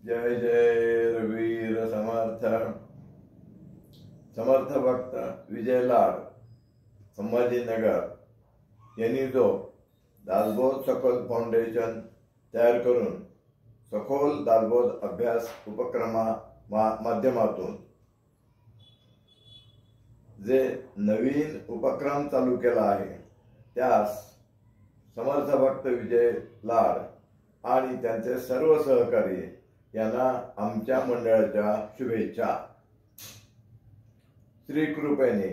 जय जय रघुवीर समर्थ। समर्थ भक्त विजय लाड संभाजीनगर यांनी जो दासबोध सखोल फाउंडेशन तयार करून सखोल दासबोध अभ्यास उपक्रमा माध्यमातून जे नवीन उपक्रम चालू केला आहे त्यास समर्थ भक्त विजय लाड आणि त्यांचे सर्व सहकारी यांना आमच्या मंडळाच्या शुभेच्छा। श्री कृपेने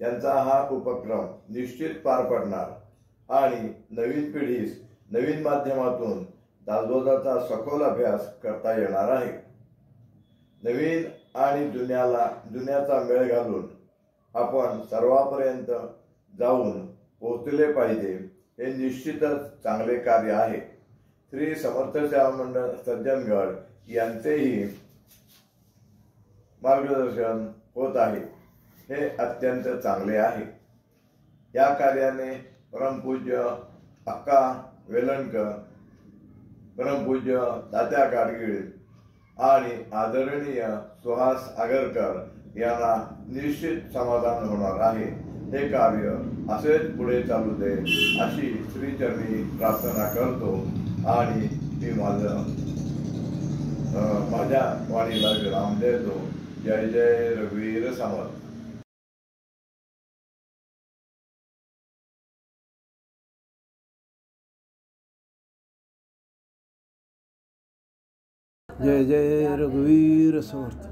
त्यांचा हा उपक्रम निश्चित पार पडणार आणि नवीन पिढीस नवीन माध्यमातून दासबोधाचा सखोल अभ्यास करता येणार आहे। नवीन आणि जुन्याचा मेळ घालून आपण सर्वांपर्यंत जाऊन पोहोचले पाहिजे हे निश्चितच चांगले कार्य आहे। श्री समर्थ सेवा मंडळ सज्जनगड यांचेही मार्गदर्शन होत आहे हे अत्यंत चांगले आहे। या कार्याने परमपूज्य अक्का वेलणकर, परमपूज्य तात्या गाडगीळ आणि आदरणीय सुहास आगरकर यांना निश्चित समाधान होणार आहे। हे कार्य असेच पुढे चालू दे अशी श्रीचरणी प्रार्थना करतो आणि मी माझ्या वाणीला विराम देतो। जय जय रघुवीर समर्थ। जय जय रघुवीर समर्थ।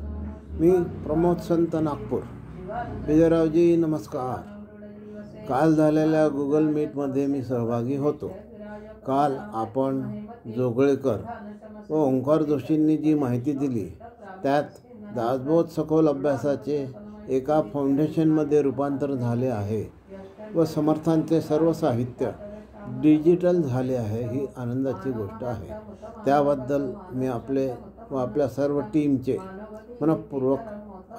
मी प्रमोद संत नागपूर। विजयरावजी नमस्कार। काल झालेल्या गुगल मीटमध्ये मी सहभागी होतो। काल आपण जोगळेकर व ओंकार जोशींनी जी माहिती दिली त्यात दासबोध सखोल अभ्यासाचे एका फाउंडेशनमध्ये रूपांतर झाले आहे व समर्थांचे सर्व साहित्य डिजिटल झाले आहे ही आनंदाची गोष्ट आहे। त्याबद्दल मी आपले व आपल्या सर्व टीमचे मनःपूर्वक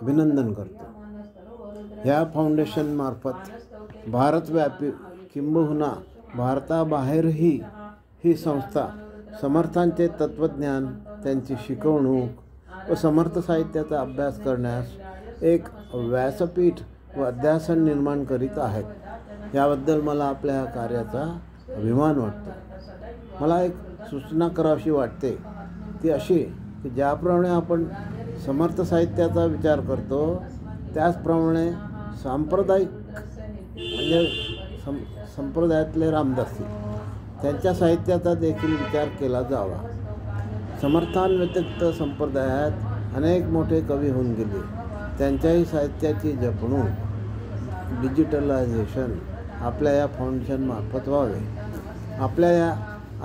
अभिनंदन करतो। ह्या फाउंडेशनमार्फत भारतव्यापी किंबहुना भारताबाहेरही ही संस्था समर्थांचे तत्त्वज्ञान, त्यांची शिकवणूक व समर्थ साहित्याचा अभ्यास करण्यास एक व्यासपीठ व अध्यासन निर्माण करीत आहेत। याबद्दल मला आपल्या ह्या कार्याचा अभिमान वाटतो। मला एक सूचना करावीशी वाटते ती अशी की ज्याप्रमाणे आपण समर्थ साहित्याचा विचार करतो त्याचप्रमाणे सांप्रदायिक म्हणजे संप्रदायातले रामदासी त्यांच्या साहित्याचा देखील विचार केला जावा। समर्थांव्यतिरिक्त संप्रदायात अनेक मोठे कवी होऊन गेले, त्यांच्याही साहित्याची जपणूक डिजिटलायझेशन आपल्या या फाउंडेशनमार्फत व्हावे। आपल्या या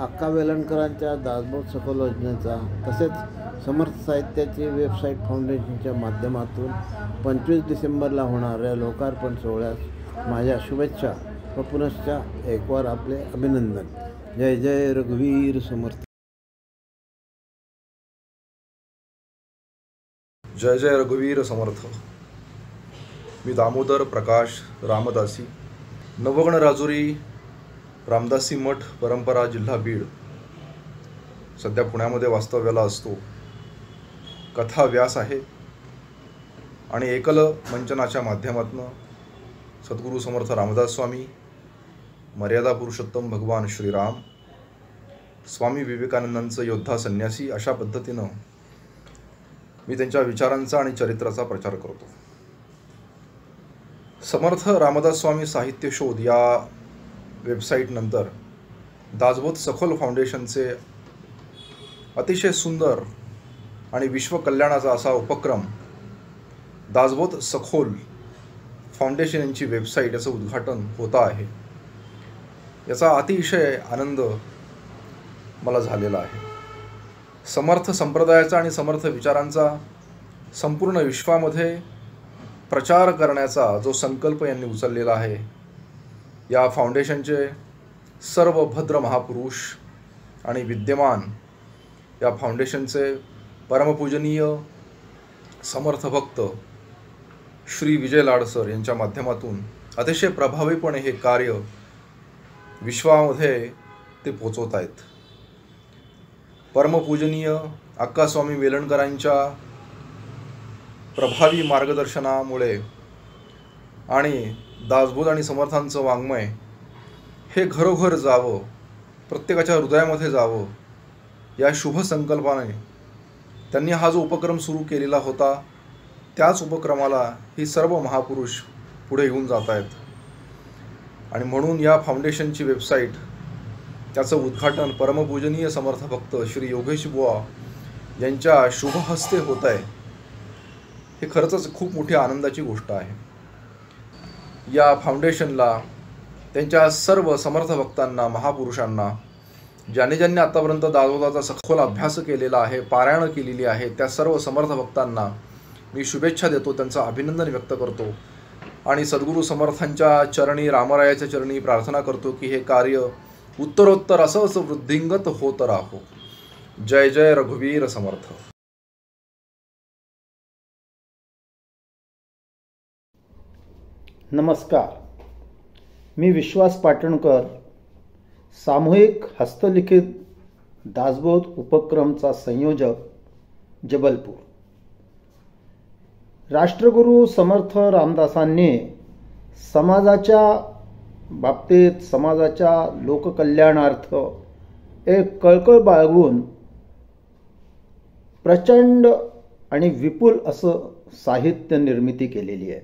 अक्का वेलणकरांच्या दासबोध सखोल योजनेचा तसेच समर्थ साहित्याची वेबसाईट फाउंडेशनच्या माध्यमातून 25 डिसेंबरला होणाऱ्या लोकार्पण सोहळ्यास माझ्या शुभेच्छा व पुनश्च एकवार आपले अभिनंदन। जय जय रघुवीर समर्थ। जय जय रघुवीर समर्थ। मी दामोदर प्रकाश रामदासी, नवगण राजुरी रामदासी मठ परंपरा जिल्हा बीड। सध्या पुण्यामध्ये वास्तव्याला असतो। कथा व्यास आहे आणि एकल मंचनाच्या माध्यमातून सद्गुरू समर्थ रामदास स्वामी, मर्यादा पुरुषोत्तम भगवान श्रीराम, स्वामी विवेकानंदांचं योद्धा संन्यासी अशा पद्धतीनं मी त्यांच्या विचारांचा आणि चरित्राचा प्रचार करतो। समर्थ रामदास स्वामी साहित्य शोध या वेबसाईट नंतर दासबोध सखोल फाउंडेशनचे अतिशय सुंदर आणि विश्वकल्याणाचा असा उपक्रम दासबोध सखोल फाउंडेशन यांची वेबसाईट याचं उद्घाटन होत आहे। याचा अतिशय आनंद मला झालेला आहे। समर्थ संप्रदायाचा आणि समर्थ विचारांचा संपूर्ण विश्वामध्ये प्रचार करण्याचा जो संकल्प यांनी उचललेला आहे, या फाउंडेशनचे सर्व भद्र महापुरुष आणि विद्यमान या फाउंडेशनचे परमपूजनीय समर्थ भक्त श्री विजय लाड सर यांच्या माध्यमातून अतिशय प्रभावीपणे हे कार्य विश्वामध्ये ते पोचवत आहेत। परमपूजनीय अक्कास्वामी वेलणकरांच्या प्रभावी मार्गदर्शनामुळे आणि दासबोध आणि समर्थांचं वाङ्मय हे घरोघर जावं, प्रत्येकाच्या हृदयामध्ये जावं, या शुभ संकल्पाने त्यांनी हा जो उपक्रम सुरू केलेला होता, त्याच उपक्रमाला ही सर्व महापुरुष पुढे येऊन जात आहेत. आणि म्हणून या फाउंडेशनची वेबसाईट, त्याचं उद्घाटन परमपूजनीय समर्थ भक्त श्री योगेश बुवा यांच्या शुभ हस्ते होत आहे. हे खरंच खूप मोठी आनंदाची गोष्ट आहे. या फाउंडेशनला त्यांच्या सर्व समर्थ भक्तांना, महापुरुषांना, ज्यांनी आतापर्यंत दासबोधाचा सखोल अभ्यास केलेला आहे, पारायण केलेली आहे, त्या सर्व समर्थ भक्तांना मी शुभेच्छा देतो, त्यांचं अभिनंदन व्यक्त करतो आणि सद्गुरू समर्थांच्या चरणी, रामरायाच्या चरणी प्रार्थना करतो की हे कार्य उत्तरोत्तर असंच वृद्धिंगत होत राहो. जय जय रघुवीर समर्थ. नमस्कार, मी विश्वास पाटणकर, सामूहिक हस्तलिखित दासबोध उपक्रमचा संयोजक, जबलपूर. राष्ट्रगुरू समर्थ रामदासांनी समाजाच्या बाबतीत, समाजाच्या लोककल्याणार्थ एक कळकळ बाळगून प्रचंड आणि विपुल असं साहित्य निर्मिती केलेली आहे.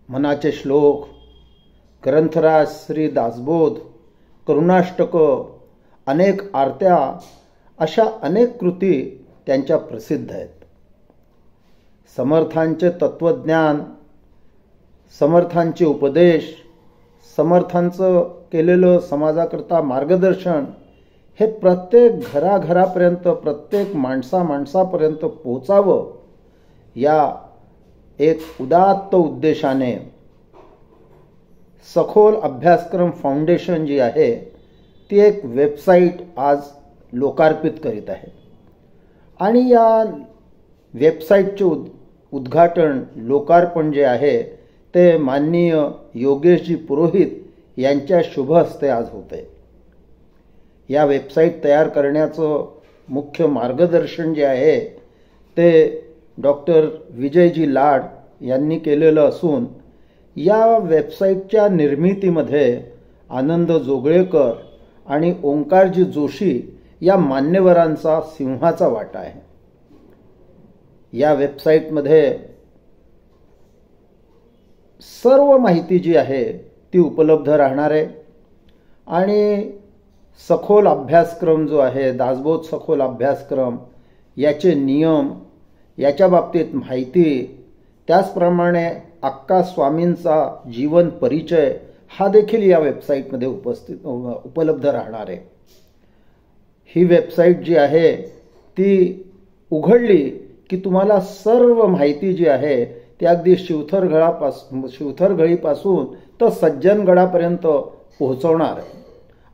मनाचे श्लोक, ग्रंथराज श्री दासबोध, करुणाष्टकं, अनेक आरत्या, अशा अनेक कृती त्यांच्या प्रसिद्ध आहेत. समर्थांचे तत्वज्ञान, समर्थांचे उपदेश, समर्थांचं केलेलं समाजाकरता मार्गदर्शन हे प्रत्येक घराघरापर्यंत, प्रत्येक माणसापर्यंत पोचावं, या एक उदात्त उद्देशाने सखोल अभ्यासक्रम फाउंडेशन जी आहे ती एक वेबसाईट आज लोकार्पित करीत आहे. आणि या वेबसाईटचे उद्घाटन, लोकार्पण जे आहे ते माननीय योगेशजी पुरोहित यांच्या शुभ हस्ते आज होते. या वेबसाईट तयार करण्याचं मुख्य मार्गदर्शन जे आहे ते डॉक्टर विजयजी लाड यांनी केलेलं असून या वेबसाईटच्या निर्मितीमध्ये आनंद जोगळेकर आणि ओंकारजी जोशी या मान्यवरांचा सिंहाचा वाटा आहे. या वेबसाईटमध्ये सर्व माहिती जी आहे ती उपलब्ध राहणार आहे आणि सखोल अभ्यासक्रम जो आहे, दासबोध सखोल अभ्यासक्रम, याचे नियम, याच्या बाबतीत माहिती, त्याचप्रमाणे अक्का स्वामींचा जीवन परिचय हा देखील या वेबसाईटमध्ये उपलब्ध राहणार आहे. ही वेबसाईट जी आहे ती उघडली की तुम्हाला सर्व माहिती जी आहे ती अगदी शिवथरगळीपासून तर सज्जनगडापर्यंत पोहोचवणार आहे.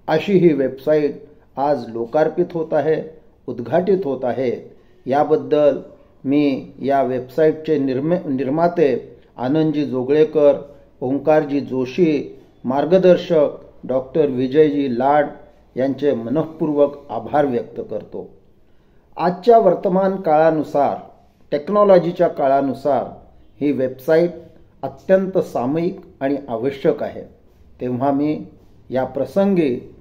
अशी ही वेबसाईट आज लोकार्पित होत आहे, उद्घाटित होत आहे. याबद्दल मी या वेबसाईटचे निर्माते आनंदजी जोगळेकर, ओंकारजी जोशी, मार्गदर्शक डॉक्टर विजयजी लाड यांचे मनःपूर्वक आभार व्यक्त करतो. आजच्या वर्तमान काळानुसार, टेक्नॉलॉजीच्या काळानुसार ही वेबसाईट अत्यंत सामायिक आणि आवश्यक आहे. तेव्हा मी या प्रसंगी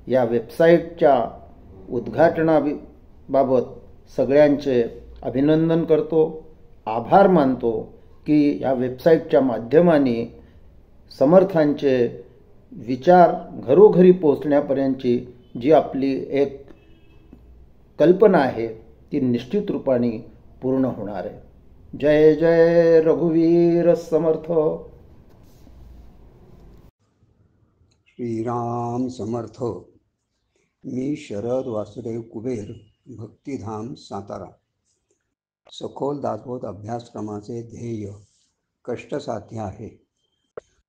या वेबसाईटच्या उद्घाटनाबाबत सगळ्यांचे अभिनंदन करतो, आभार मानतो की या वेबसाईटच्या माध्यमाने समर्थांचे विचार घरोघरी पोचण्यापर्यंतची जी आपली एक कल्पना आहे ती निश्चित रूपाने पूर्ण होणार आहे. जय जय रघुवीर समर्थ. श्रीराम समर्थ. मी शरद वासुदेव कुबेर, भक्तिधाम, सातारा. सखोल दासबोध अभ्यासक्रमाचे ध्येय कष्टसाध्य आहे.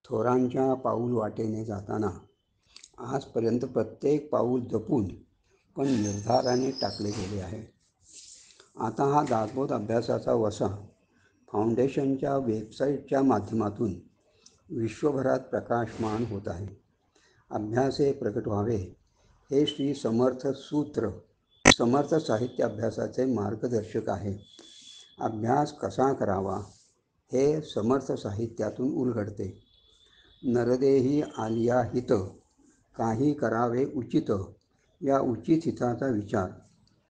थोरांच्या पाऊल वाटेने जाताना आजपर्यंत प्रत्येक पाऊल जपून पण निर्धाराने टाकले गेले आहे. आता हा दासबोध अभ्यासाचा वसा फाउंडेशनच्या वेबसाईटच्या माध्यमातून विश्वभरात प्रकाशमान होत आहे. अभ्यासे प्रकट व्हावे हे श्री समर्थ सूत्र समर्थ साहित्य अभ्यासाचे मार्गदर्शक आहे. अभ्यास कसा करावा हे समर्थ साहित्यातून उलगडते. नरदेही आलिया हित, काही करावे उचित, या उचित हिताचा विचार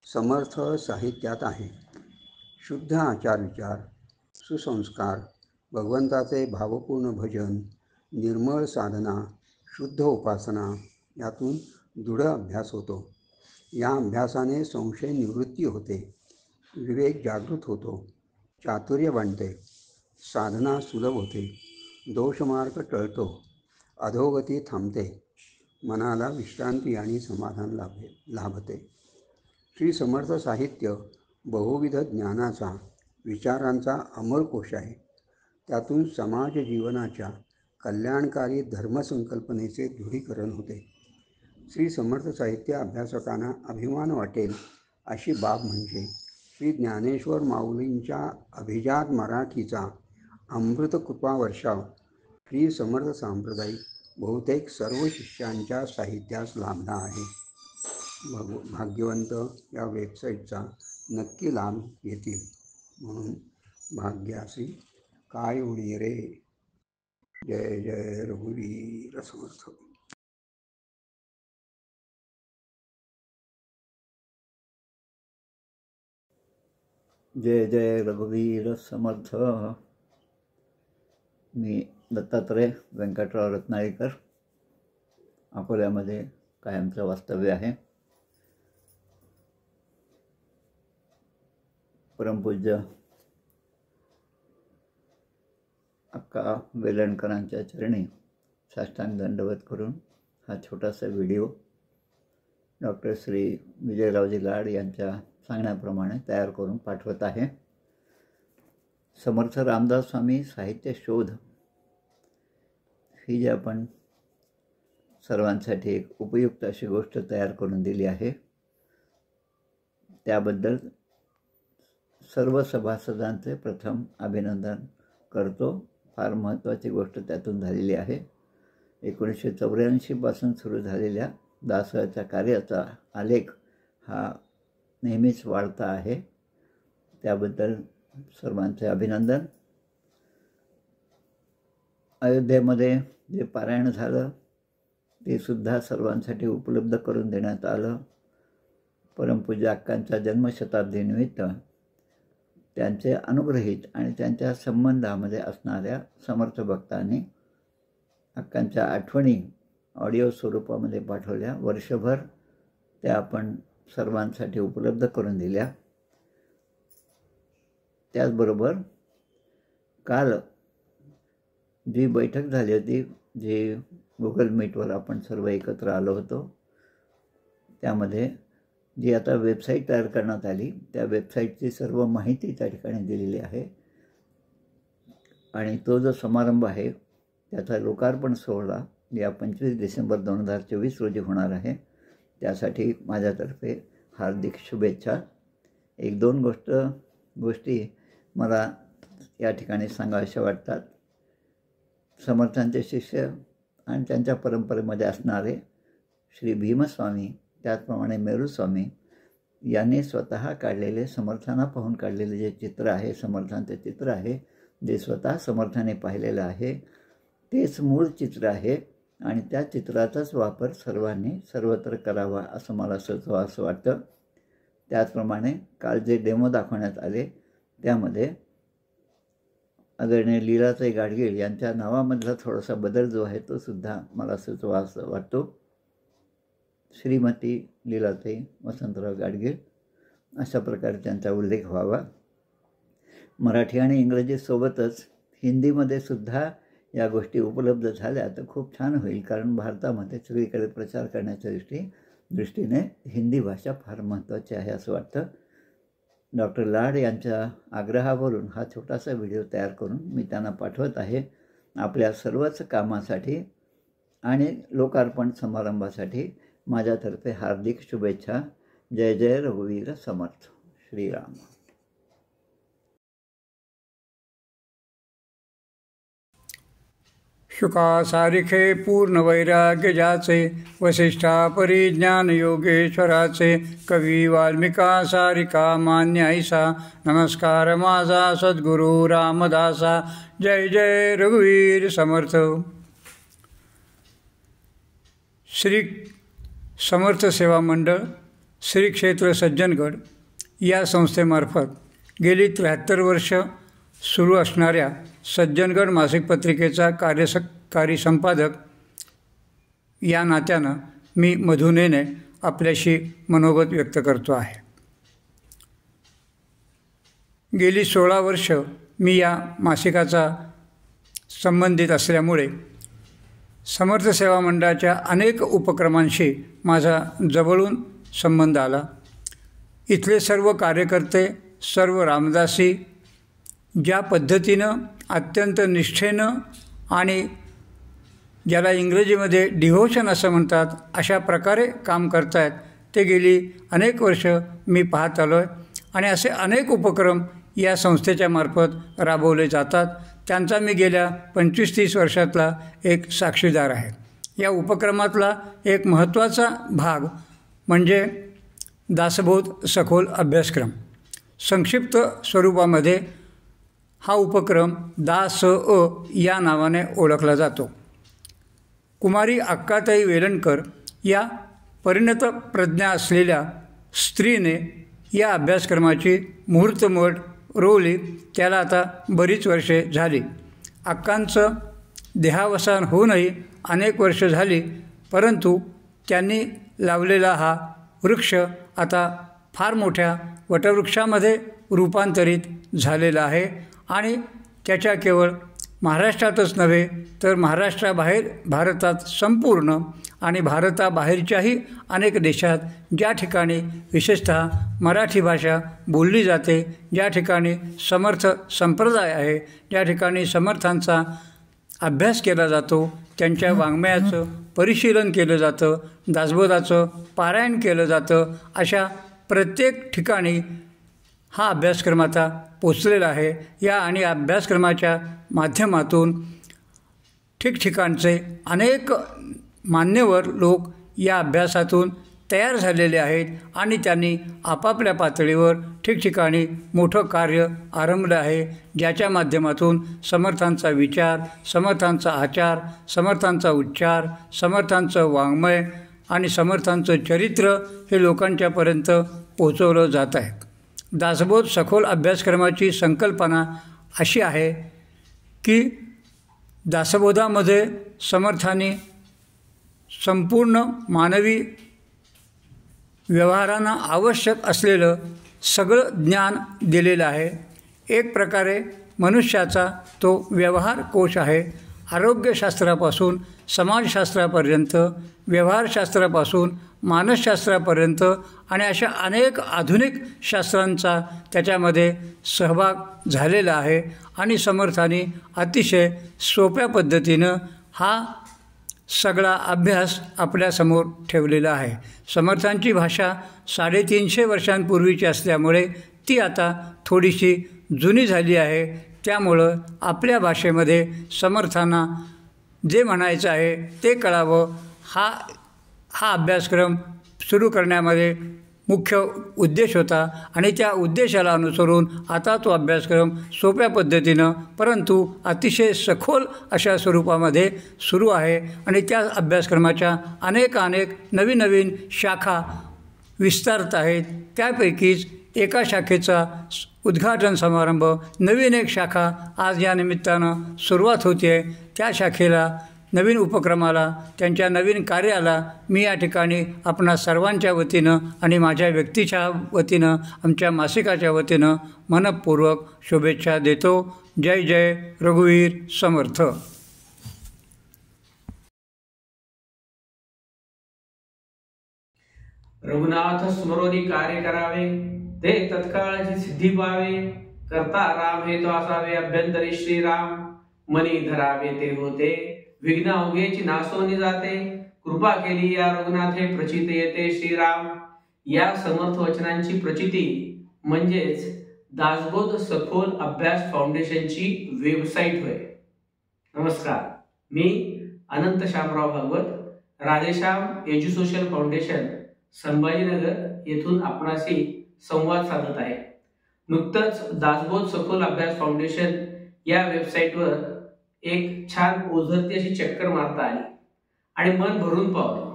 समर्थ साहित्यात आहे. शुद्ध आचारविचार, सुसंस्कार, भगवंताचे भावपूर्ण भजन, निर्मळ साधना, शुद्ध उपासना यातून दृढ अभ्यास होतो. या अभ्यासाने संशय निवृत्ती होते, विवेक जागृत होतो, चातुर्य बनते, साधना सुलभ होते, दोषमार्ग टळतो, अधोगती थांबते, मनाला विश्रांती आणि समाधान लाभते. श्री समर्थ साहित्य बहुविध ज्ञानाचा, विचारांचा अमरकोश आहे. त्यातून समाज जीवनाच्या कल्याणकारी धर्मसंकल्पनेचे दृढीकरण होते. श्री समर्थ साहित्य अभ्यासकांना अभिमान वाटेल अशी बाब म्हणजे श्री ज्ञानेश्वर माऊलींच्या अभिजात मराठीचा अमृत कृपा वर्षाव श्री समर्थ सांप्रदायिक बहुतेक सर्व शिष्यांच्या साहित्यास लाभला आहे. भाग्यवंत या वेबसाईटचा नक्की लाभ घेतील. म्हणून भाग्यासी काय होणी रे. जय जय रघुवीर समर्थ. जय जय रघुवीर समर्थ. मी दत्तात्रय व्यंकटराव रत्नाळीकर, अकोल्यामध्ये कायमचं वास्तव्य आहे. परमपूज्य अक्का वेलणकरांच्या चरणी साष्टांग दंडवत करून हा छोटासा व्हिडिओ डॉक्टर श्री विजयरावजी लाड यांच्या सांगण्याप्रमाणे तयार करून पाठवत आहे. समर्थ रामदास स्वामी साहित्य शोध ही जी आपण सर्वांसाठी एक उपयुक्त अशी गोष्ट तयार करून दिली आहे, त्याबद्दल सर्व सभासदांचे प्रथम अभिनंदन करतो. फार महत्त्वाची गोष्ट त्यातून झालेली आहे. 1984 पासून सुरू झालेल्या दासोहाच्या कार्याचा आलेख हा नेहमीच वाढता आहे. त्याबद्दल सर्वांचे अभिनंदन. अयोध्येमध्ये जे पारायण झालं ते सुद्धा सर्वांसाठी उपलब्ध करून देण्यात आलं. परमपूज्य अक्कांच्या जन्मशताब्दीनिमित्त त्यांचे अनुग्रहित आणि त्यांच्या संबंधामध्ये असणाऱ्या समर्थ भक्तांनी अक्कांच्या आठवणी ऑडिओ स्वरूपामध्ये पाठवल्या. वर्षभर त्या आपण सर्वांसाठी उपलब्ध करून दिल्या. त्याचबरोबर काल जी बैठक झाली होती, जी गुगल मीटवर आपण सर्व एकत्र आलो होतो, त्यामध्ये जी आता वेबसाईट तयार करण्यात आली त्या वेबसाईटची सर्व माहिती त्या ठिकाणी दिलेली आहे. आणि तो जो समारंभ आहे त्याचा लोकार्पण सोहळा या 25 डिसेंबर 2024 रोजी होणार आहे. त्यासाठी माझ्यातर्फे हार्दिक शुभेच्छा. 1-2 गोष्टी मला या ठिकाणी सांगाव्याशा वाटतात. समर्थांचे शिष्य आणि त्यांच्या परंपरेमध्ये असणारे श्री भीमस्वामी, त्याचप्रमाणे मेरूस्वामी यांनी स्वतः काढलेले, समर्थांना पाहून काढलेले जे चित्र आहे, समर्थांचे चित्र आहे, जे स्वतः समर्थाने पाहिलेलं आहे तेच मूळ चित्र आहे. आणि त्या चित्राचाच वापर सर्वांनी सर्वत्र करावा असं मला असं वाटतं. त्याचप्रमाणे काल जे डेमो दाखवण्यात आले त्यामध्ये आदरणीय लीलाताई गाडगीळ यांच्या नावामधला थोडासा बदल जो आहे तो सुद्धा मला सुचवा असं वाटतो. श्रीमती लीलाताई वसंतराव गाडगीळ अशा प्रकारे त्यांचा उल्लेख व्हावा. मराठी आणि इंग्रजीसोबतच हिंदीमध्ये सुद्धा या गोष्टी उपलब्ध झाल्या तर खूप छान होईल, कारण भारतामध्ये सगळीकडे प्रचार करण्याच्या दृष्टीने हिंदी भाषा फार महत्त्वाची आहे असं वाटतं. डॉक्टर लाड यांच्या आग्रहावरून हा छोटासा व्हिडिओ तयार करून मी त्यांना पाठवत आहे. आपल्या सर्वच कामासाठी आणि लोकार्पण समारंभासाठी माझ्यातर्फे हार्दिक शुभेच्छा. जय जय रघुवीर समर्थ. श्रीराम. शुका सारिखे पूर्ण वैराग्य ज्याचे, वसिष्ठा परिज्ञान योगेश्वराचे, कवी वाल्मिका सारिका मान्य ऐसा, नमस्कार माझा सद्गुरू रामदासा, जय जय रघुवीर समर्थ. श्री समर्थ सेवा मंडळ श्री क्षेत्र सज्जनगड या संस्थेमार्फत गेली 73 वर्ष सुरू असणाऱ्या सज्जनगड मासिक पत्रिकेचा कार्यसंपादक या नात्यानं मी मधुनेने आपल्याशी मनोगत व्यक्त करतो आहे. गेली 16 वर्ष मी या मासिकाचा संबंधित असल्यामुळे समर्थ सेवा मंडळाच्या अनेक उपक्रमांशी माझा जवळून संबंध आला. इथले सर्व कार्यकर्ते, सर्व रामदासी ज्या पद्धतीनं अत्यंत निष्ठेनं आणि ज्याला इंग्रजीमध्ये डिव्होशन असं म्हणतात अशा प्रकारे काम करत आहेत ते गेली अनेक वर्ष मी पाहत आलो आहे. आणि असे अनेक उपक्रम या संस्थेच्या मार्फत राबवले जातात. त्यांचा मी गेल्या 25-30 वर्षातला एक साक्षीदार आहे. या उपक्रमातला एक महत्त्वाचा भाग म्हणजे दासबोध सखोल अभ्यासक्रम. संक्षिप्त स्वरूपामध्ये हा उपक्रम या नावाने ओळखला जातो. कुमारी अक्काताई वेलणकर या परिणत प्रज्ञा असलेल्या स्त्रीने या अभ्यासक्रमाची मुहूर्तमेढ रोवली. त्याला आता बरीच वर्षे झाली. अक्कांचं देहावसान होऊनही अनेक वर्ष झाली, परंतु त्यांनी लावलेला हा वृक्ष आता फार मोठ्या वटवृक्षामध्ये रूपांतरित झालेला आहे. आणि त्याच्या केवळ महाराष्ट्रातच नव्हे तर महाराष्ट्राबाहेर, भारतात संपूर्ण आणि भारताबाहेरच्याही अनेक देशात ज्या ठिकाणी विशेषतः मराठी भाषा बोलली जाते, ज्या ठिकाणी समर्थ संप्रदाय आहे, ज्या ठिकाणी समर्थांचा अभ्यास केला जातो, त्यांच्या वाङ्मयाचं परिशीलन केलं जातं, दासबोधाचं पारायण केलं जातं, अशा प्रत्येक ठिकाणी हा अभ्यासक्रम आता पोचलेला आहे. या आणि अभ्यासक्रमाच्या माध्यमातून ठिकठिकाणचे अनेक मान्यवर लोक या अभ्यासातून तयार झालेले आहेत आणि त्यांनी आपापल्या पातळीवर ठिकठिकाणी मोठं कार्य आरंभलं आहे, ज्याच्या माध्यमातून समर्थांचा विचार, समर्थांचा आचार, समर्थांचा उच्चार, समर्थांचं वाङ्मय आणि समर्थांचं चरित्र हे लोकांच्यापर्यंत पोचवलं जात आहे. दासबोध सखोल अभ्यासक्रमाची संकल्पना अशी आहे की दासबोधामध्ये समर्थांनी संपूर्ण मानवी व्यवहारांना आवश्यक असलेलं सगळं ज्ञान दिलेलं आहे. एक प्रकारे मनुष्याचा तो व्यवहार कोश आहे. आरोग्यशास्त्रापासून समाजशास्त्रापर्यंत, व्यवहारशास्त्रापासून मानसशास्त्रापर्यंत आणि अशा अनेक आधुनिक शास्त्रांचा त्याच्यामध्ये सहभाग झालेला आहे. आणि समर्थांनी अतिशय सोप्या पद्धतीनं हा सगळा अभ्यास आपल्यासमोर ठेवलेला आहे. समर्थांची भाषा 350 वर्षांपूर्वीची असल्यामुळे ती आता थोडीशी जुनी झाली आहे. त्यामुळं आपल्या भाषेमध्ये समर्थांना जे म्हणायचं आहे ते कळावं हा अभ्यासक्रम सुरू करण्यामध्ये मुख्य उद्देश होता. आणि त्या उद्देशाला अनुसरून आता तो अभ्यासक्रम सोप्या पद्धतीनं परंतु अतिशय सखोल अशा स्वरूपामध्ये सुरू आहे. आणि त्या अभ्यासक्रमाच्या अनेक नवीन शाखा विस्तारत आहेत. त्यापैकीच एका शाखेचा उद्घाटन समारंभ, नवीन एक शाखा आज या निमित्तानं सुरुवात होती आहे. त्या शाखेला, नवीन उपक्रमाला, त्यांच्या नवीन कार्याला मी या ठिकाणी आपणा सर्वांच्या वतीनं आणि माझ्या व्यक्तीच्या वतीनं, आमच्या मासिकाच्या वतीनं मनपूर्वक शुभेच्छा देतो. जय जय रघुवीर समर्थ. रघुनाथ स्मरोनी कार्य करावे, ते तत्काळाची सिद्धी पावे. करता राम हे तो असावे, अभ्यंतरी श्रीराम. मनी धरावे ते होते, विघ्न अवघेची नासोनी जाते. कृपा केली या रघुनाथे, प्रचित येते श्रीराम. या समर्थ वचनांची प्रचिती म्हणजेच दासबोध सखोल अभ्यास फाउंडेशनची वेबसाईट होय. नमस्कार. मी अनंत शामराव भागवत, राधेश्याम एज्युसोशल फाउंडेशन, संभाजीनगर येथून आपणाशी संवाद साधत आहे. नुकतंच दासबोध सखोल अभ्यास फाउंडेशन या वेबसाईटवर एक छान ओझरती अशी चक्कर मारता आली आणि मन भरून पावलं.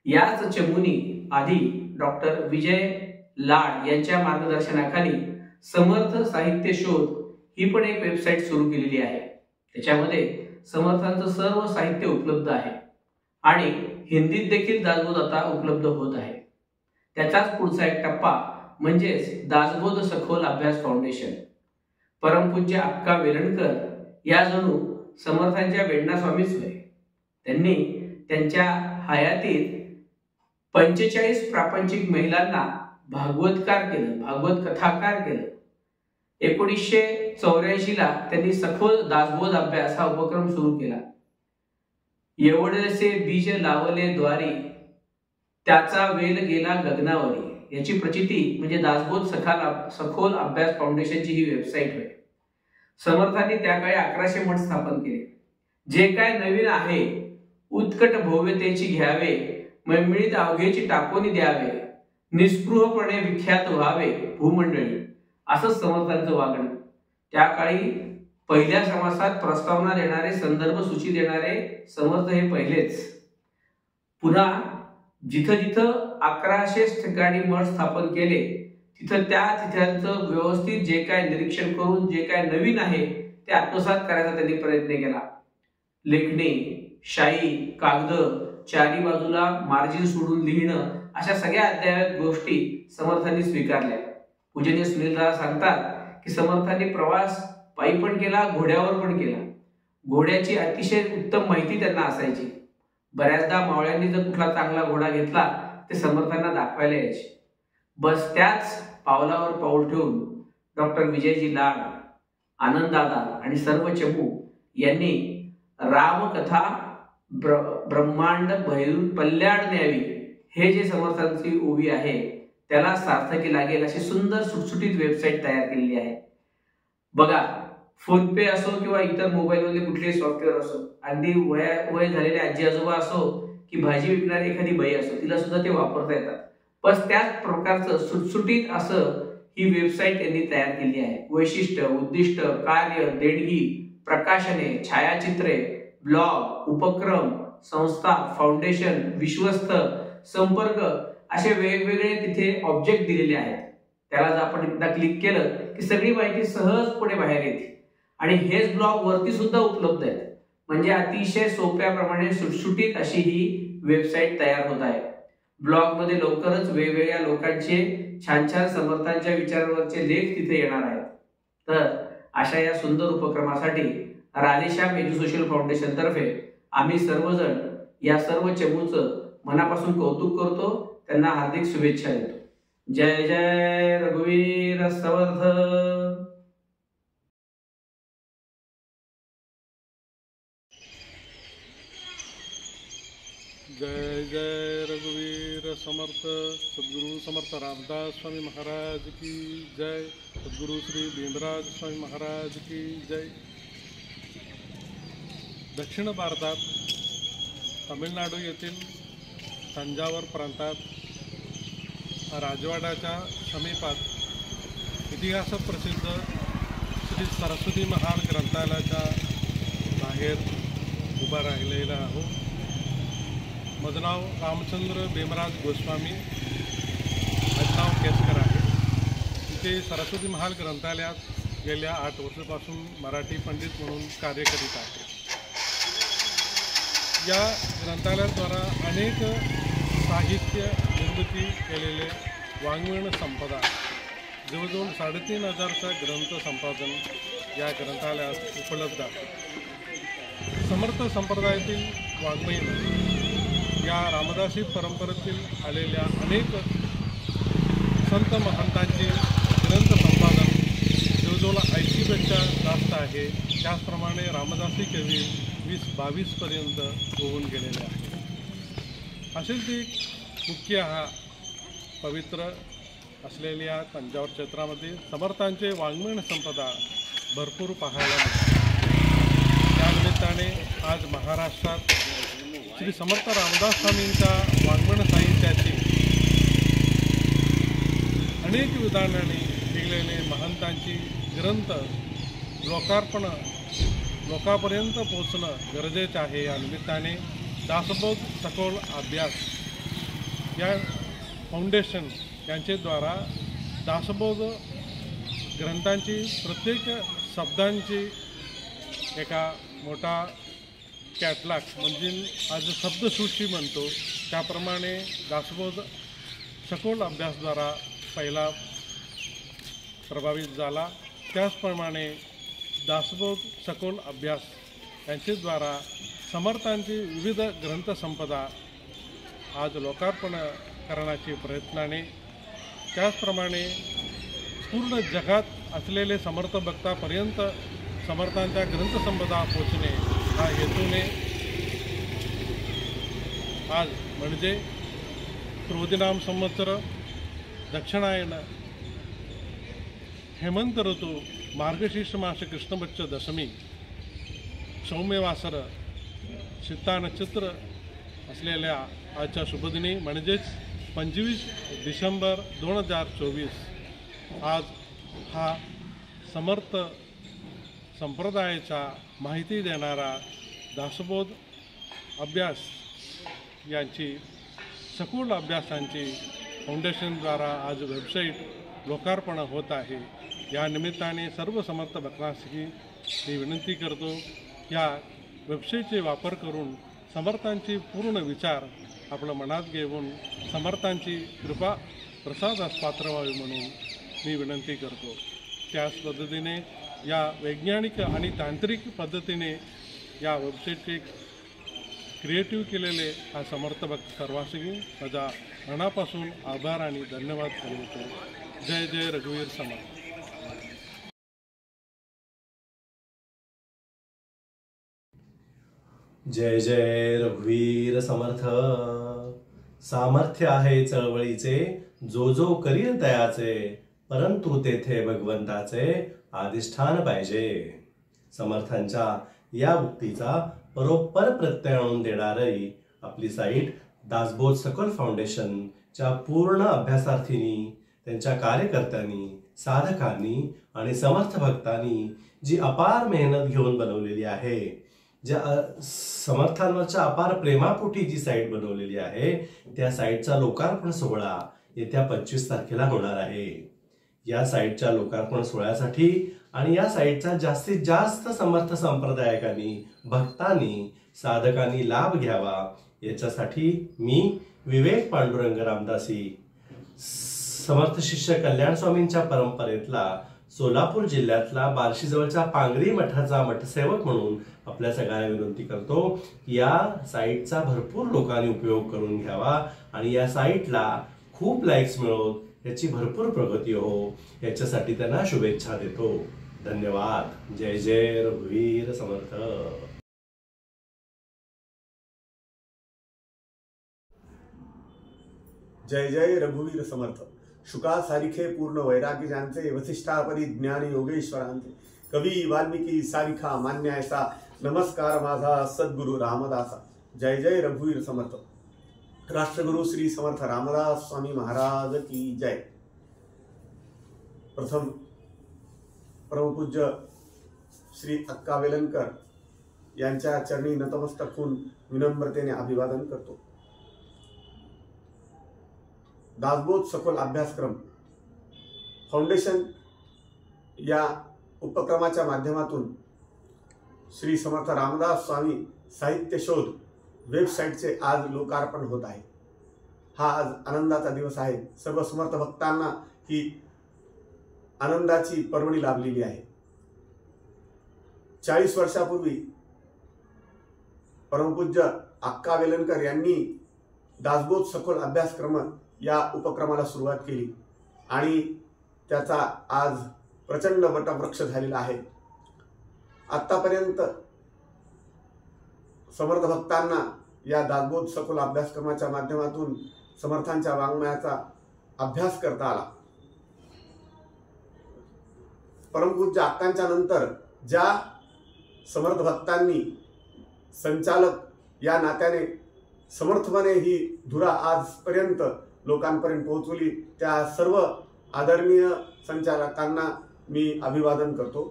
याच चमूनी आधी डॉक्टर विजय लाड यांच्या मार्गदर्शनाखाली समर्थ साहित्य शोध ही पण एक वेबसाईट सुरू केलेली आहे. त्याच्यामध्ये समर्थांचं सर्व साहित्य उपलब्ध आहे आणि हिंदीत देखील दासबोध आता उपलब्ध होत आहे. त्याचाच पुढचा एक टप्पा म्हणजेच दासबोध सखोल अभ्यास फाउंडेशन. परमपूज्य अक्का वेलणकर या जणू समर्थांच्या वेडणास्वामीच होय. त्यांनी त्यांच्या हयातीत 45 प्रापंचिक महिलांना भागवतकार केलं, भागवत कथाकार केलं. 1984 त्यांनी सखोल दासबोध अभ्यास हा उपक्रम सुरू केला. एवढेसे बीज लावले द्वारी, त्याचा वेल गेला गगनावरी याची प्रचिती म्हणजे दासबोध सखोल अभ्यास फाउंडेशनची ही वेबसाईट होय. समर्थांनी त्या काळी 1100 मठ स्थापन केले. जे काय नवीन आहे उत्कट भव्यतेची घ्यावे, मैमिळीत अवघेची टाकोनी द्यावे, निस्पृहपणे विख्यात व्हावे भूमंडळी, असं समर्थांचं वागणं. त्या काळी पहिल्या समासात प्रस्तावना देणारे, संदर्भ सूची देणारे समर्थ हे पहिलेच. पुन्हा जिथं जिथं 1100 ठिकाणी मठ स्थापन केले तिथं त्या तिथ्यांचं व्यवस्थित जे काय निरीक्षण करून जे काय नवीन आहे ते आत्मसात करायचा त्यांनी प्रयत्न केला. लेखणी, शाई, कागद, चारी बाजूला मार्जिन सोडून लिहिणं, अशा सगळ्या अद्ययावत गोष्टी समर्थांनी स्वीकारल्या. पूजनीय सुनीलदादा सांगतात की समर्थांनी प्रवास पायी पण केला, घोड्यावर पण केला. घोड्याची अतिशय उत्तम माहिती त्यांना असायची. बऱ्याचदा मावळ्यांनी जर कुठला चांगला घोडा घेतला ते समर्थांना दाखवायला यायचे. बस त्याच पावलावर पाऊल ठेवून डॉक्टर विजयजी लाड, आनंददादा आणि सर्व चमू यांनी रामकथा ब्रह्मांड भैरून पल्ल्याड न्यावी हे जे समर्थांची ओवी आहे त्याला सार्थकी लागेल अशी सुंदर सुटसुटीत वेबसाईट तयार केलेली आहे. बघा, फोन पे असो किंवा इतर मोबाईलमध्ये कुठलेही सॉफ्टवेअर असो, अगदी वय झालेले आजी आजोबा असो की भाजी विकणारी एखादी बाई असो, तिला सुद्धा ते वापरता येतात. पण त्याच प्रकारचं सुटसुटीत असं ही वेबसाईट यांनी तयार केली आहे. वैशिष्ट्य, उद्दिष्ट, कार्य, देणगी, प्रकाशने, छायाचित्रे, ब्लॉग, उपक्रम, संस्था, फाउंडेशन, विश्वस्त, संपर्क असे वेगवेगळे तिथे ऑब्जेक्ट दिलेले आहेत. त्याला जर आपण एकदा क्लिक केलं की सगळी माहिती सहजपणे बाहेर येते आणि हेच ब्लॉग वरती सुद्धा उपलब्ध आहेत. म्हणजे अतिशय सोप्याप्रमाणे सुटसुटीत अशी ही वेबसाईट तयार होत आहे. ब्लॉग मध्ये लवकरच वेगवेगळ्या लोकांचे छान छान समर्थांच्या विचारांवरचे लेख तिथे येणार आहेत. तर अशा या सुंदर उपक्रमासाठी राधेश्याम एज्युसोशल फाउंडेशन तर्फे आम्ही सर्वजण या सर्व चमूचं मनापासून कौतुक करतो, त्यांना हार्दिक शुभेच्छा देतो. जय जय रघुवीर समर्थ. जय जय रघुवीर समर्थ. सद्गुरु समर्थ रामदास स्वामी महाराज की जय. सद्गुरु श्री भीमराज स्वामी महाराज की जय. दक्षिण भारतात तामिळनाडू येथील तंजावर प्रांतात राजवाड्याच्या समीपात इतिहास प्रसिद्ध श्री सरस्वती महाल ग्रंथालयाच्या बाहेर उभा राहिलेला आहोत. माझं नाव रामचंद्र भीमराज गोस्वामी, आडनाव केसकर आहे. इथे सरस्वती महाल ग्रंथालयात गेल्या 8 वर्षापासून मराठी पंडित म्हणून कार्य करीत आहे. या ग्रंथालयाद्वारा अनेक साहित्य निर्मिती केलेले वाङ्मय संपदा, जवळजवळ 3500चा ग्रंथ संपादन या ग्रंथालयात उपलब्ध आहे. समर्थ संप्रदायातील वाङ्मय या रामदासी परंपरेतील आलेल्या अनेक संत महंतांचे ग्रंथ संपादन जवळजवळ 80पेक्षा जास्त आहे. त्याचप्रमाणे रामदासी कवी 20-22 पर्यंत होऊन गेलेले आहे. असेल ती मुख्य हा पवित्र असलेल्या तंजावर क्षेत्रामध्ये समर्थांचे वाङ्मय संपदा भरपूर पाहायला मिळते. त्यानिमित्ताने निमित्ताने आज महाराष्ट्रात श्री समर्थ रामदास स्वामींच्या वाङ्मय साहित्याचे अनेक विधानाने लिहिलेले महंतांची ग्रंथ लोकांपर्यंत पोहोचणं गरजेचं आहे। या निमित्ताने दासबोध सखोल अभ्यास या फाउंडेशन यांच्याद्वारा दासबोध ग्रंथांची प्रत्येक शब्दांची एका मोठा कॅटलॉग म्हणजे आज शब्दसूची म्हणतो त्याप्रमाणे दासबोध सखोल अभ्यासद्वारा पहिला प्रभावित झाला। त्याचप्रमाणे दासबोध सखोल अभ्यास यांच्याद्वारा समर्थांची विविध ग्रंथसंपदा आज लोकार्पण करण्याच्या प्रयत्नाने त्याचप्रमाणे पूर्ण जगात असलेले समर्थ भक्तापर्यंत समर्थांच्या ग्रंथसंपदा पोचणे हा हेतूने आज म्हणजे क्रोधिनाम संवत्सर दक्षिणायन हेमंत ऋतू मार्गशीर्ष मास कृष्णपक्ष दशमी सौम्यवासर चित्ता नक्षत्र असलेल्या आजच्या शुभदिनी म्हणजेच 25 डिसेंबर 2024 आज हा समर्थ संप्रदायाचा माहिती देणारा दासबोध अभ्यास यांची सखोल अभ्यासांची फाउंडेशनद्वारा आज वेबसाईट लोकार्पण होत आहे। या निमित्ताने सर्व समर्थ भक्तांसाठी मी विनंती करतो या वेबसाईटचे वापर करून समर्थांची पूर्ण विचार आपल्या मनात घेऊन समर्थांची कृपा प्रसादास पात्र व्हावी म्हणून मी विनंती करतो। त्याच पद्धतीने या वैज्ञानिक आणि तांत्रिक पद्धतीने या वेबसाईटचे क्रिएटिव्ह केलेले हा समर्थ भक्त सर्वांसाठी माझा मनापासून आभार आणि धन्यवाद करतो। जय जय रघुवीर समर्थ। जय जय रघुवीर समर्थ। सामर्थ्य आहे चळवळीचे जो जो करील तयाचे, परंतु तेथे भगवंताचे अधिष्ठान पाहिजे। समर्थांच्या या उक्तीचा बरोबर प्रत्यय आणून देणारी आपली साईट दासबोध सखोल फाउंडेशनच्या पूर्ण अभ्यासार्थींनी, त्यांच्या कार्यकर्त्यांनी, साधकांनी आणि समर्थ भक्तांनी जी अपार मेहनत घेऊन बनवलेली आहे, ज्या समर्थांवरच्या अपार प्रेमापोटी जी साईट बनवलेली आहे, त्या साईटचा लोकार्पण सोहळा येत्या 25 तारखेला होणार आहे। या साईटच्या लोकार्पण सोहळ्यासाठी आणि या साईटचा जास्तीत जास्त समर्थ संप्रदायकांनी, भक्तांनी, साधकांनी लाभ घ्यावा याच्यासाठी मी विवेक पांडुरंग रामदासी समर्थ शिष्य कल्याण स्वामींच्या परंपरेतला सोलापूर जिल्ह्यातला बार्शीजवळच्या पांगरी मठाचा मठसेवक म्हणून आपल्या सगळ्यांना विनंती करतो की या साईटचा भरपूर लोकांनी उपयोग करून घ्यावा आणि या साईटला खूप लाईक्स मिळवत याची भरपूर प्रगती हो याच्यासाठी त्यांना शुभेच्छा देतो। धन्यवाद। जय जय रघुवीर समर्थ। जय जय रघुवीर समर्थ। शुका सारिखे पूर्ण वैराग्य ज्यांचे, वसिष्ठापरी ज्ञान योगेश्वरांचे, कवी वाल्मिकी सारिखा मान्य ऐसा, नमस्कार माझा सद्गुरु रामदासा। जय जय रघुवीर समर्थ। राष्ट्रगुरु श्री समर्थ रामदास स्वामी महाराज की जय। प्रथम परमपूज्य श्री अक्का वेलणकर यांच्या चरणी नतमस्तक होऊन विनम्रतेने अभिवादन करतो। दासबोध सखोल अभ्यासक्रम फाउंडेशन या उपक्रमाच्या माध्यमातून श्री समर्थ रामदास स्वामी साहित्य शोध वेबसाईटचे आज लोकार्पण होत आहे। हा आज आनंदाचा दिवस आहे। सर्व समर्थ भक्तांना ही आनंदाची पर्वणी लाभलेली आहे। 40 वर्षापूर्वी परमपूज्य अक्का वेलणकर यांनी दासबोध सखोल अभ्यासक्रम या उपक्रमाला सुरुवात केली आणि त्याचा आज प्रचंड वटवृक्ष झालेला आहे। आतापर्यंत समर्थ भक्तांना या दासबोध सखोल अभ्यासक्रमाच्या माध्यमातून समर्थांच्या वाङ्मयाचा अभ्यास करता आला। परमपूज्य अक्कांच्या नंतर ज्या समर्थ भक्तांनी संचालक या नात्याने समर्थपणे ही धुरा आजपर्यंत लोकांपर्यंत पोहोचवली त्या सर्व आदरणीय संचालकांना मी अभिवादन करतो।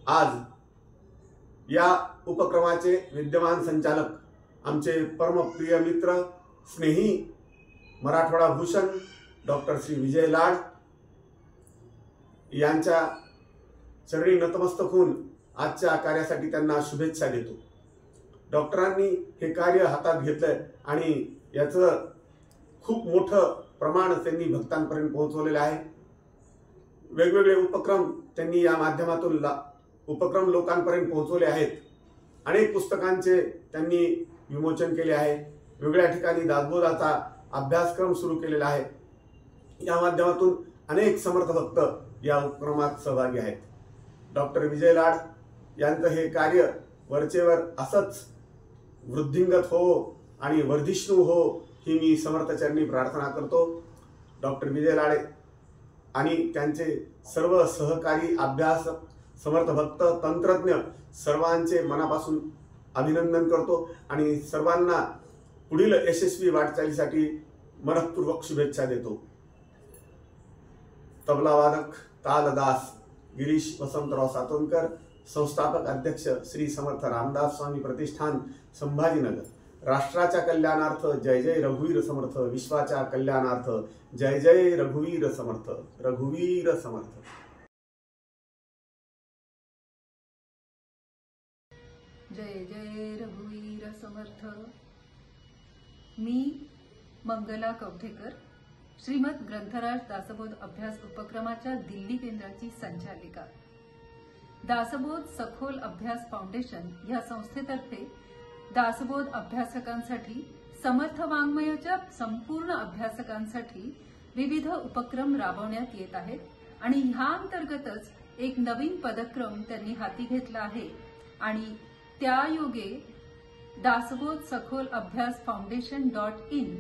आज या उपक्रमाचे विद्यमान संचालक आमचे परमप्रिय मित्र स्नेही मराठवाडा भूषण डॉक्टर श्री विजय लाड यांच्या चरणी नतमस्तक होऊन आजच्या कार्यासाठी त्यांना शुभेच्छा देतो। डॉक्टरांनी हे कार्य हातात घेतलंय आणि याचं खूप मोठं प्रमाण त्यांनी भक्तांपर्यंत पोहोचवलेलं आहे। वेगवेगळे उपक्रम त्यांनी या माध्यमातून उपक्रम लोकांपर्यंत पोहोचवले आहेत। अनेक पुस्तकांचे त्यांनी विमोचन केले आहे। वेगळ्या ठिकाणी दासबोधाचा अभ्यासक्रम सुरू केलेला आहे। या माध्यमातून अनेक समर्थ भक्त या उपक्रमात सहभागी आहेत। डॉक्टर विजय लाड यांचं हे कार्य वरचेवर असंच वृद्धिंगत हो आणि वर्धिष्णू हो ही मी समर्थचरणी प्रार्थना करतो। डॉक्टर विजय लाड आणि त्यांचे सर्व सहकारी अभ्यासक समर्थ भक्त तंत्रज्ञ सर्वांचे मनापासून अभिनंदन करतो आणि सर्वांना पुढील यशस्वी वाटचालीसाठी मनःपूर्वक शुभेच्छा देतो। तबलावादक तालदास गिरीश वसंतराव सातोनकर, संस्थापक अध्यक्ष श्री समर्थ रामदास स्वामी प्रतिष्ठान संभाजीनगर। राष्ट्राच्या कल्याणार्थ जय जय रघुवीर समर्थ, विश्वाच्या कल्याणार्थ जय जय रघुवीर समर्थ, रघुवीर समर्थ। जय जय रघुवीर समर्थ। मी मंगला कवठेकर, श्रीमद ग्रंथराज दासबोध अभ्यास उपक्रमाच्या दिल्ली केंद्राची संचालिका। दासबोध सखोल अभ्यास फाउंडेशन या संस्थेतर्फे दासबोध अभ्यासकांसाठी, समर्थ वाङ्मयाच्या संपूर्ण अभ्यासकांसाठी विविध उपक्रम राबवण्यात येत आहेत आणि ह्या अंतर्गतच एक नवीन पदक्रम त्यांनी हाती घेतला आहे आणि त्यायोगे दासबोध सखोल अभ्यास फाउंडेशन.in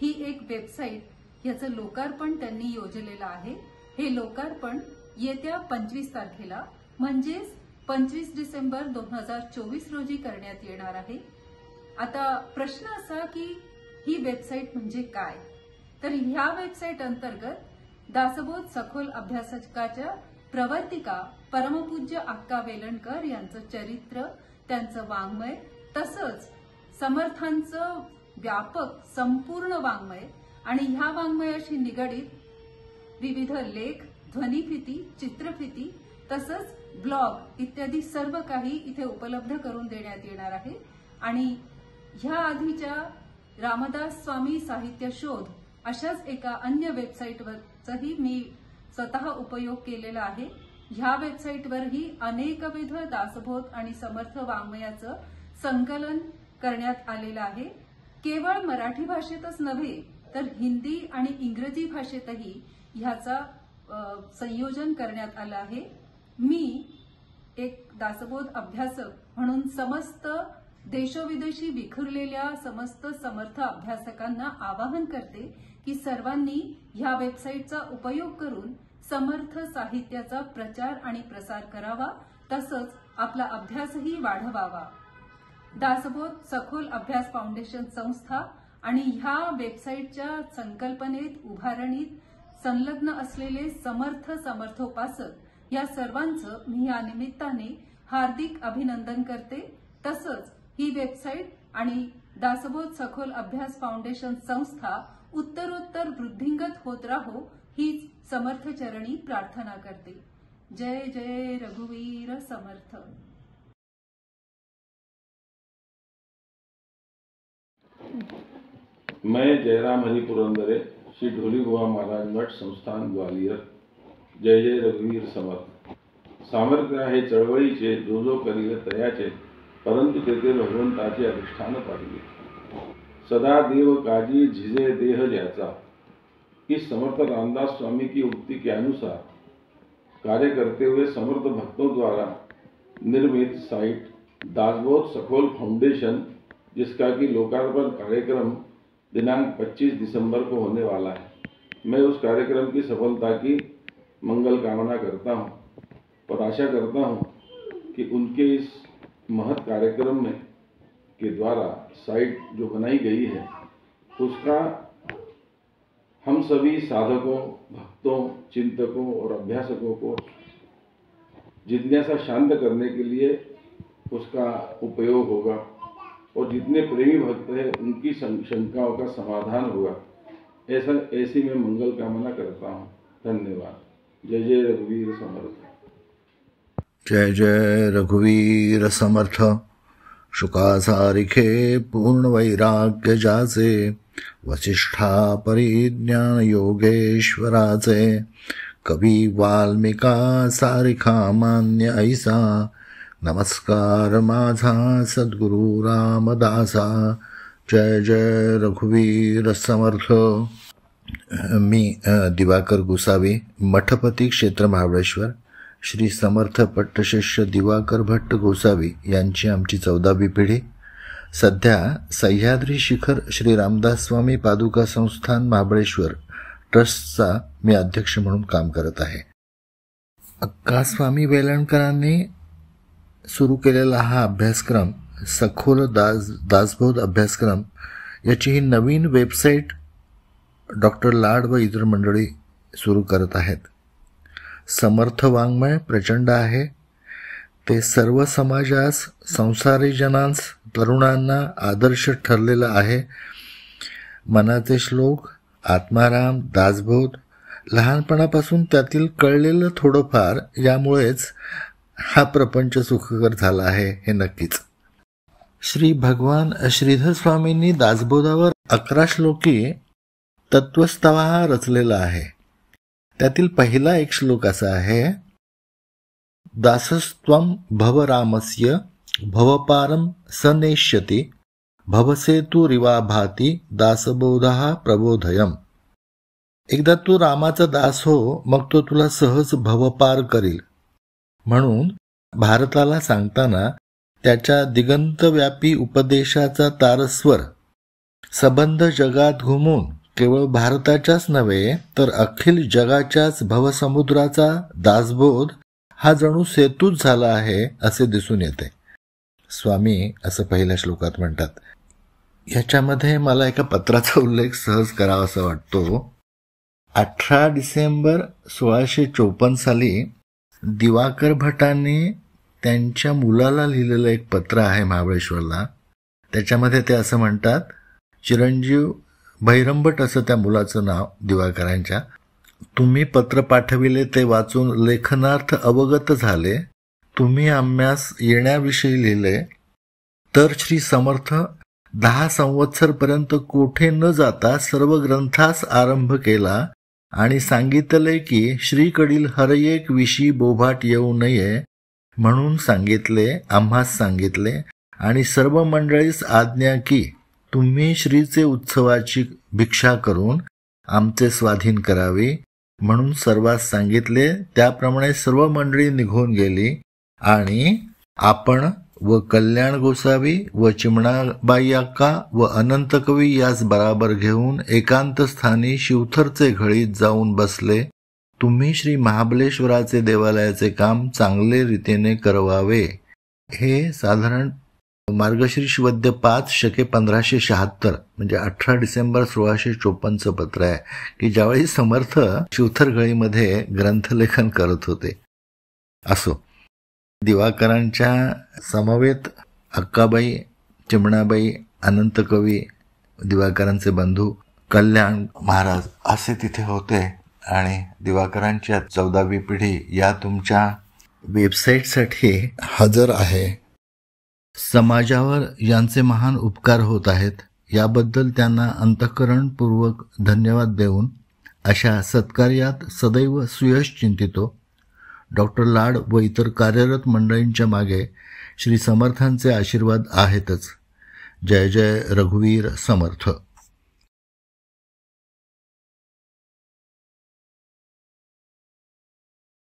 ही एक वेबसाईट याचं लोकार्पण त्यांनी योजलेलं आहे। हे लोकार्पण येत्या 25 तारखेला म्हणजेच 25 डिसेंबर 2024 रोजी करण्यात येणार आहे। आता प्रश्न असा की ही वेबसाईट म्हणजे काय, तर ह्या वेबसाईट अंतर्गत दासबोध सखोल अभ्यासकाच्या प्रवर्तिका परमपूज्य अक्का वेलणकर यांचं चरित्र, त्यांचं वाङ्मय तसंच समर्थांचं व्यापक संपूर्ण वाङ्मय आणि ह्या वाङ्मयाशी निगडित विविध लेख, ध्वनिफिती, चित्रफिती तसंच ब्लॉग इत्यादी सर्व काही इथे उपलब्ध करून देण्यात येणार आहे। आणि ह्या आधीच्या रामदास स्वामी साहित्य शोध अशाच एका अन्य वेबसाईटवरचाही मी स्वतः उपयोग केलेला आहे। ह्या वेबसाईटवरही अनेकविध दासबोध आणि समर्थ वाङ्मयाचं संकलन करण्यात आलेलं आहे। केवळ मराठी भाषेतच नव्हे तर हिंदी आणि इंग्रजी भाषेतही ह्याचा संयोजन करण्यात आलं आहे। मी एक दासबोध अभ्यासक म्हणून समस्त देशोविदेशी विखुरलेल्या समस्त समर्थ अभ्यासकांना आवाहन करते की सर्वांनी ह्या वेबसाईटचा उपयोग करून समर्थ साहित्याचा प्रचार आणि प्रसार करावा, तसंच आपला अभ्यासही वाढवावा। दासबोध सखोल अभ्यास फाउंडेशन संस्था आणि ह्या वेबसाईटच्या संकल्पनेत, उभारणीत संलग्न असलेले समर्थ समर्थोपासक या सर्वांचं मी या निमित्ताने हार्दिक अभिनंदन करते। तसंच ही वेबसाईट आणि दासबोध सखोल अभ्यास फाउंडेशन संस्था उत्तरोत्तर वृद्धिंगत होत राहो हीच समर्थ चरणी प्रार्थना करते। जय जय रघुवीर समर्थ। मैं जयराम हरि पुरंदरे, श्री ढोली गुहा महाराज मठ संस्थान ग्वालियर। जय जय रघुवीर समर्थ। सामर्थ्य आहे चळवळीचे, जो जो करील तयाचे, परंतु तेथे भगवंताचे अधिष्ठान पाहिजे। सदा देव काजी झिजे देह ज्याचा, इस समर्थ रामदास स्वामी की उक्ति के अनुसार कार्य करते हुए समर्थ भक्तों द्वारा निर्मित साइट दासबोध सखोल फाउंडेशन, जिसका कि लोकार्पण कार्यक्रम दिनांक 25 दिसंबर को होने वाला है। मैं उस कार्यक्रम की सफलता की मंगल कामना करता हूँ और आशा करता हूँ कि उनके इस महत कार्यक्रम में के द्वारा साइट जो बनाई गई है उसका हम सभी साधकों, भक्तों, चिंतकों और अभ्यासकों को जिज्ञासा शांत करने के लिए उसका उपयोग होगा और जितने प्रेमी भक्त हैं उनकी शंकाओं का समाधान होगा। ऐसी मैं मंगल कामना करता हूँ। धन्यवाद। जय जय रघुवीर समर्थ। जय जय रघुवीर समर्थ। शुकासारिखे पूर्ण वैराग्य जाचे, वसिष्ठा परिज्ञान योगेश्वराचे, कवी वाल्मिका सारिखा मान्य ऐसा, नमस्कार माझा सद्गुरु रामदासा। जय जय रघुवीर समर्थ। मी दिवाकर गोसावी, मठपती क्षेत्र महाबळेश्वर, श्री समर्थ पट्टशिष्य दिवाकर भट्ट गोसावी यांची आमची 14वी पिढी। सध्या सह्याद्री शिखर श्री रामदास स्वामी पादुका संस्थान महाबळेश्वर ट्रस्टचा मी अध्यक्ष म्हणून काम करत आहे। अक्का स्वामी वेलणकरांनी सुरू केलेला हा अभ्यासक्रम सखोल दासबोध अभ्यासक्रम याची ही नवीन वेबसाईट डॉक्टर लाड व इतर मंडळी सुरू करत आहेत। समर्थ वाङ्मय प्रचंड आहे, ते सर्व समाजास, संसारी जनांस, तरुणांना आदर्श ठरलेलं आहे। मनाचे श्लोक, आत्माराम, दासबोध, लहानपणापासून त्यातील कळलेलं थोडंफार, यामुळेच हा प्रपंच सुखकर झाला आहे हे नक्कीच। श्री भगवान श्रीधर स्वामींनी दासबोधावर 11 श्लोकी तत्वस्तवा रचलेला आहे। त्यातील पहिला एक श्लोक असा आहे, दासस्त्वं भवरामस्य भवपारं सनेष्यति, भवसेतुरिवा भाति दासबोधः प्रबोधयम्। एकदा तू रामाचा दास हो, मग तो तुला सहज भवपार करील। म्हणून भारताला सांगताना त्याच्या दिगंतव्यापी उपदेशाचा तारस्वर सबंध जगात घुमून केवळ भारताच्याच नव्हे तर अखिल जगाच्याच भवसमुद्राचा दासबोध हा जणू सेतूच झाला आहे असे दिसून येते। स्वामी असं पहिल्या श्लोकात म्हणतात। ह्याच्यामध्ये मला एका पत्राचा उल्लेख सहज करावासा वाटतो। 18 डिसेंबर 1654 साली दिवाकर भटांनी त्यांच्या मुलाला लिहिलेलं एक पत्र आहे महाबळेश्वरला। त्याच्यामध्ये ते असं म्हणतात, चिरंजीव भैरंभट असं त्या मुलाचं नाव दिवाकरांच्या, तुम्ही पत्र पाठविले ते वाचून लेखनार्थ अवगत झाले। तुम्ही आम्हास येण्याविषयी लिहिले तर श्री समर्थ 10 संवत्सर पर्यंत कोठे न जाता सर्व ग्रंथास आरंभ केला आणि सांगितले की श्रीकडील हर एक विषयी बोभाट येऊ नये म्हणून सांगितले, आम्हास सांगितले आणि सर्व मंडळीस आज्ञा की तुम्ही श्रीचे उत्सवाची भिक्षा करून आमचे स्वाधीन करावे म्हणून सर्वांस सांगितले। त्याप्रमाणे सर्व मंडळी निघून गेली आणि आपण व कल्याण गोसावी व चिमणाबाई अक्का व अनंत कवी यास बराबर घेऊन एकांत स्थानी शिवथरचे घळीत जाऊन बसले। तुम्ही श्री महाबलेश्वराचे देवालयाचे काम चांगले रीतीने करवावे। हे साधारण मार्गशीर्ष वद्य 5 शके 1576 म्हणजे 18 डिसेंबर 1654 पत्र आहे की ज्यावेळी समर्थ शिवथरगळीमध्ये ग्रंथलेखन करत होते। असो, दिवाकरांच्या समवेत अक्काबाई, चिमणाबाई, अनंत कवी, दिवाकरांचे बंधू कल्याण महाराज असे तिथे होते आणि दिवाकरांच्या 14वी पिढी या तुमच्या वेबसाईटसाठी हजर आहे। समाजावर यांचे महान उपकार होत आहेत, याबद्दल त्यांना अंतःकरणपूर्वक धन्यवाद देऊन अशा सत्कार्यात सदैव सुयश चिंतितो। डॉक्टर लाड व इतर कार्यरत मंडळींच्या मागे श्री समर्थांचे आशीर्वाद आहेतच। जय जय रघुवीर समर्थ।